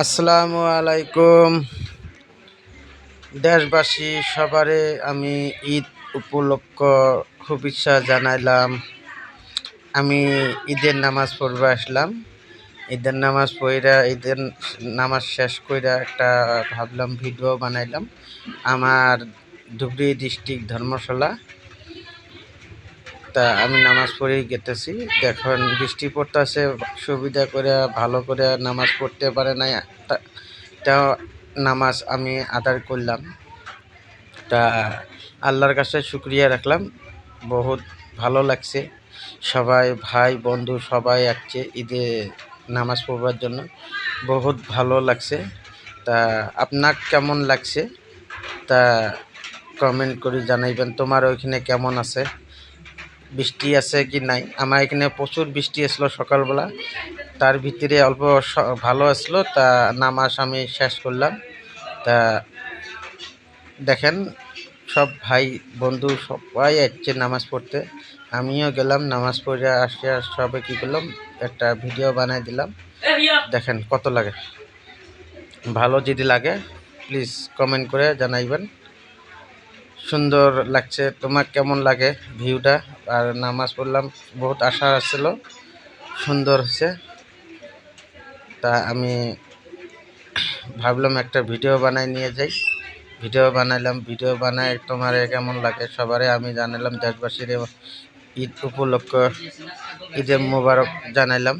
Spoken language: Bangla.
আসসালামু আলাইকুম দেশবাসী সবারে আমি ঈদ উপলক্ষ শুভেচ্ছা জানাইলাম। আমি ঈদের নামাজ পড়বে আসলাম। ঈদের নামাজ পড়া ঈদের নামাজ শেষ কইরা একটা ভাবলাম ভিডিও বানাইলাম। আমার ধুবড়ী ডিস্ট্রিক্ট ধর্মশালা। তা আমি নামাজ পড়েই গেতেছি। এখন বৃষ্টি পড়তেছে, সুবিধা করে ভালো করে নামাজ পড়তে পারে নাই। তা নামাজ আমি আদায় করলাম। তা আল্লাহর কাছে শুকরিয়া রাখলাম, বহুত ভালো লাগছে। সবাই ভাই বন্ধু সবাই আসছে ঈদে নামাজ পড়বার জন্য, বহুত ভালো লাগছে। তা আপনার কেমন লাগছে তা কমেন্ট করে জানাইবেন। তোমার ওইখানে কেমন আছে, বৃষ্টি আছে কি নাই? আমার এখানে প্রচুর বৃষ্টি আসলো সকালবেলা, তার ভিতরে অল্প ভালো আসলো। তা নামাজ আমি শেষ করলাম। তা দেখেন সব ভাই বন্ধু সবাই আসছে নামাজ পড়তে, আমিও গেলাম নামাজ পড়ে আসে। সবে কী করলাম, একটা ভিডিও বানাই দিলাম। দেখেন কত লাগে, ভালো যদি লাগে প্লিজ কমেন্ট করে জানাইবেন। সুন্দর লাগছে, তোমার কেমন লাগে ভিউটা? আর নামাজ পড়লাম, বহুত আশা আসছিল, সুন্দর হয়েছে। তা আমি ভাবলাম একটা ভিডিও বানাই নিয়ে যাই। ভিডিও বানাইলাম, ভিডিও বানাই তোমার কেমন লাগে সবারে আমি জানালাম। দেশবাসীর ঈদ উপলক্ষ ঈদের মোবারক জানাইলাম।